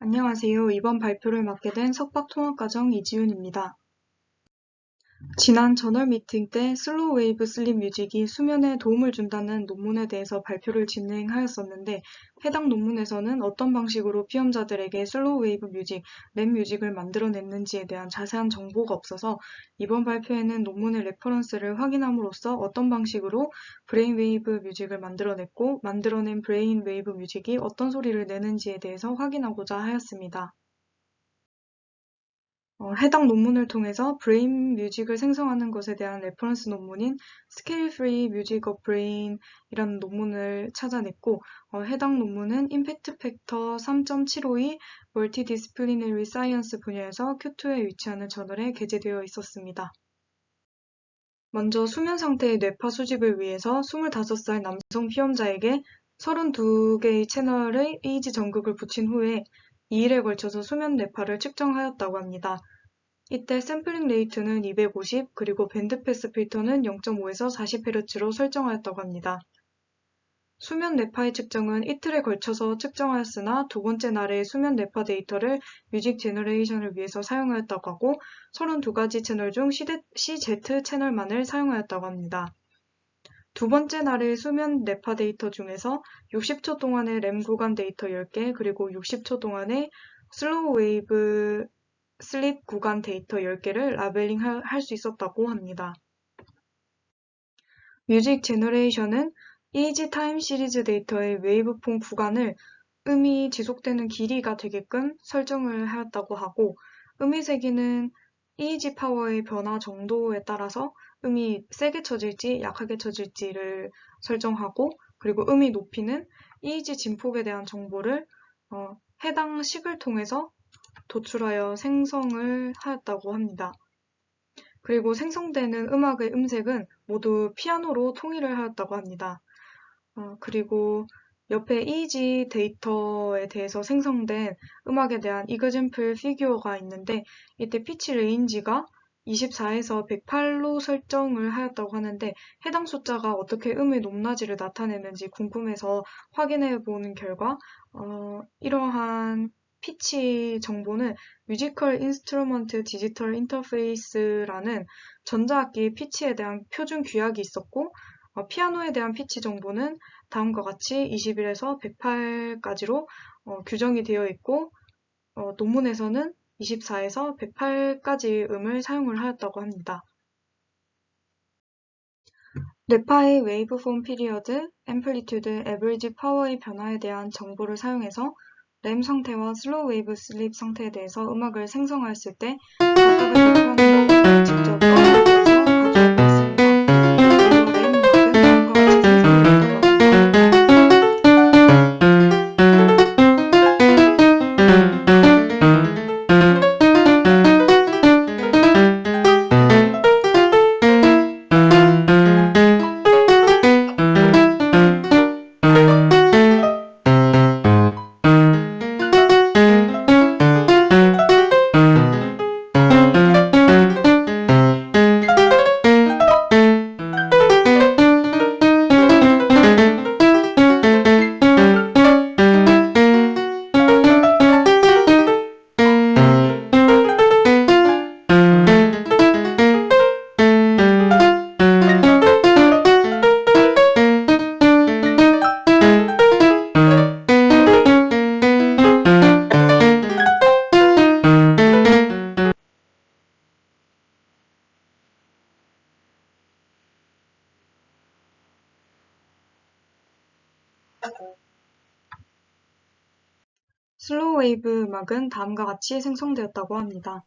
안녕하세요. 이번 발표를 맡게 된 석박통합과정 이지윤입니다. 지난 저널 미팅 때 슬로우 웨이브 슬립 뮤직이 수면에 도움을 준다는 논문에 대해서 발표를 진행하였었는데 해당 논문에서는 어떤 방식으로 피험자들에게 슬로우 웨이브 뮤직, 램 뮤직을 만들어냈는지에 대한 자세한 정보가 없어서 이번 발표에는 논문의 레퍼런스를 확인함으로써 어떤 방식으로 브레인 웨이브 뮤직을 만들어냈고 만들어낸 브레인 웨이브 뮤직이 어떤 소리를 내는지에 대해서 확인하고자 하였습니다. 해당 논문을 통해서 브레인 뮤직을 생성하는 것에 대한 레퍼런스 논문인 Scale Free Music of Brain이라는 논문을 찾아냈고 해당 논문은 임팩트 팩터 3.752 Multidisciplinary Science 분야에서 Q2에 위치하는 저널에 게재되어 있었습니다. 먼저 수면 상태의 뇌파 수집을 위해서 25살 남성 피험자에게 32개의 채널의 EEG 전극을 붙인 후에 2일에 걸쳐서 수면 뇌파를 측정하였다고 합니다. 이때 샘플링 레이트는 250 그리고 밴드패스 필터는 0.5에서 40Hz로 설정하였다고 합니다. 수면 뇌파의 측정은 이틀에 걸쳐서 측정하였으나 두 번째 날의 수면 뇌파 데이터를 뮤직 제너레이션을 위해서 사용하였다고 하고 32가지 채널 중 CZ 채널만을 사용하였다고 합니다. 두 번째 날의 수면 뇌파 데이터 중에서 60초 동안의 램 구간 데이터 10개 그리고 60초 동안의 슬로우 웨이브 슬립 구간 데이터 10개를 라벨링 할 수 있었다고 합니다. 뮤직 제너레이션은 EEG 타임 시리즈 데이터의 웨이브폼 구간을 음이 지속되는 길이가 되게끔 설정을 하였다고 하고 음이 세기는 EEG 파워의 변화 정도에 따라서 음이 세게 쳐질지 약하게 쳐질지를 설정하고 그리고 음이 높이는 EEG 진폭에 대한 정보를 해당 식을 통해서 도출하여 생성을 하였다고 합니다. 그리고 생성되는 음악의 음색은 모두 피아노로 통일을 하였다고 합니다. 그리고 옆에 EEG 데이터에 대해서 생성된 음악에 대한 이그젠플 피규어가 있는데 이때 피치 레인지가 24에서 108로 설정을 하였다고 하는데 해당 숫자가 어떻게 음의 높낮이를 나타내는지 궁금해서 확인해 보는 결과 이러한 피치 정보는 뮤지컬 인스트루먼트 디지털 인터페이스라는 전자악기 피치에 대한 표준 규약이 있었고 피아노에 대한 피치 정보는 다음과 같이 21에서 108까지로 규정이 되어 있고 논문에서는 24에서 108까지 음을 사용을 하였다고 합니다. 뇌파의 웨이브폼 피리어드, 앰플리튜드, 에버리지 파워의 변화에 대한 정보를 사용해서 램 상태와 슬로우 웨이브 슬립 상태에 대해서 음악을 생성하였을 때 각각을 대표하는 영역을 직접 떠올려서 가져오고 있습니다. 그리고 램 음악은 다음과 같이 생성되었다고 합니다. 슬로우 웨이브 음악은 다음과 같이 생성되었다고 합니다.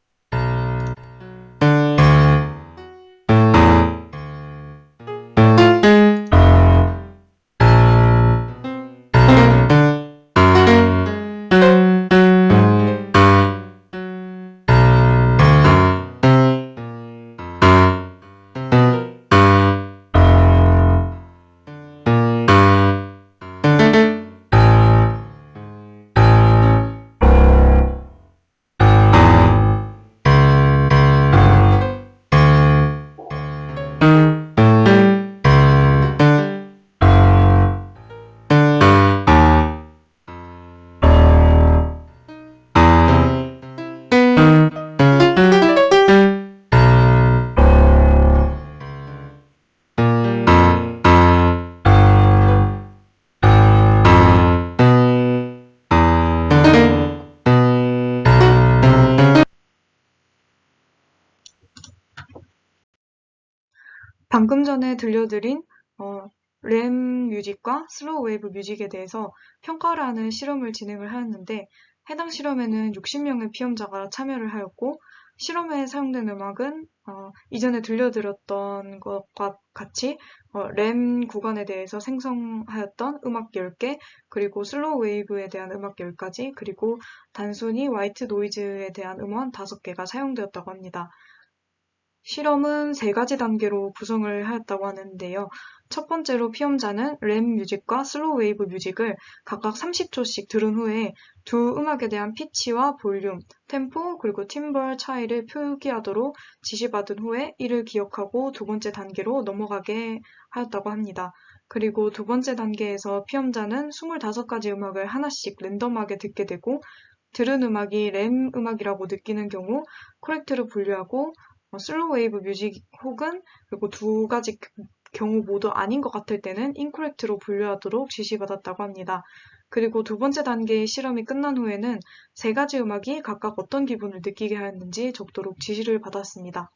방금 전에 들려드린 램 뮤직과 슬로우 웨이브 뮤직에 대해서 평가를 하는 실험을 진행을 하였는데 해당 실험에는 60명의 피험자가 참여를 하였고 실험에 사용된 음악은 이전에 들려드렸던 것과 같이 램 구간에 대해서 생성하였던 음악 10개, 그리고 슬로우 웨이브에 대한 음악 10가지, 그리고 단순히 화이트 노이즈에 대한 음원 5개가 사용되었다고 합니다. 실험은 3가지 단계로 구성을 하였다고 하는데요. 첫 번째로 피험자는 램 뮤직과 슬로우 웨이브 뮤직을 각각 30초씩 들은 후에 두 음악에 대한 피치와 볼륨, 템포, 그리고 팀벌 차이를 표기하도록 지시받은 후에 이를 기억하고 두 번째 단계로 넘어가게 하였다고 합니다. 그리고 두 번째 단계에서 피험자는 25가지 음악을 하나씩 랜덤하게 듣게 되고 들은 음악이 램 음악이라고 느끼는 경우 코렉트로 분류하고 슬로우 웨이브 뮤직 혹은 그리고 2가지 경우 모두 아닌 것 같을 때는 인코렉트로 분류하도록 지시받았다고 합니다. 그리고 두 번째 단계의 실험이 끝난 후에는 3가지 음악이 각각 어떤 기분을 느끼게 하였는지 적도록 지시를 받았습니다.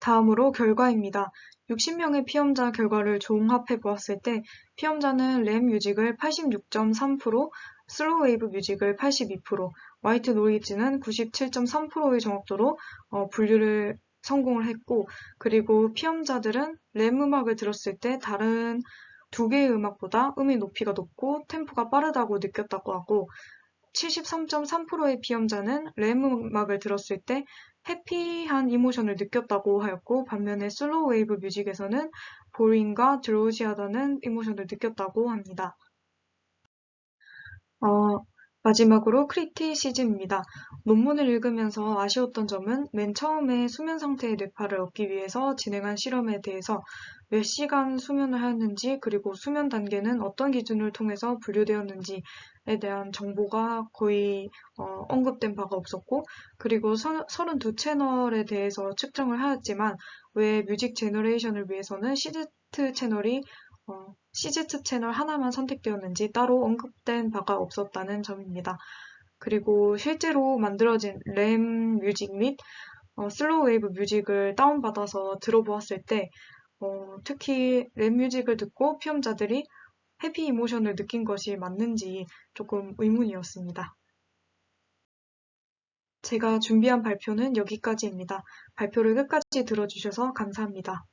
다음으로 결과입니다. 60명의 피험자 결과를 종합해 보았을 때 피험자는 램 뮤직을 86.3%, 슬로우 웨이브 뮤직을 82%, 화이트 노이즈는 97.3%의 정확도로 분류를 성공을 했고, 그리고 피험자들은 램 음악을 들었을 때 다른 2개의 음악보다 음의 높이가 높고 템포가 빠르다고 느꼈다고 하고, 73.3%의 피험자는 램 음악을 들었을 때 해피한 이모션을 느꼈다고 하였고, 반면에 슬로우 웨이브 뮤직에서는 보링과 드로우시하다는 이모션을 느꼈다고 합니다. 마지막으로 크리티시즘입니다. 논문을 읽으면서 아쉬웠던 점은 맨 처음에 수면 상태의 뇌파를 얻기 위해서 진행한 실험에 대해서 몇 시간 수면을 하였는지, 그리고 수면 단계는 어떤 기준을 통해서 분류되었는지에 대한 정보가 거의 언급된 바가 없었고, 그리고 32채널에 대해서 측정을 하였지만 왜 뮤직 제너레이션을 위해서는 시즈트 채널이 시즈트 채널 하나만 선택되었는지 따로 언급된 바가 없었다는 점입니다. 그리고 실제로 만들어진 램 뮤직 및 슬로우 웨이브 뮤직을 다운받아서 들어보았을 때 특히 램 뮤직을 듣고 피험자들이 해피 이모션을 느낀 것이 맞는지 조금 의문이었습니다. 제가 준비한 발표는 여기까지입니다. 발표를 끝까지 들어주셔서 감사합니다.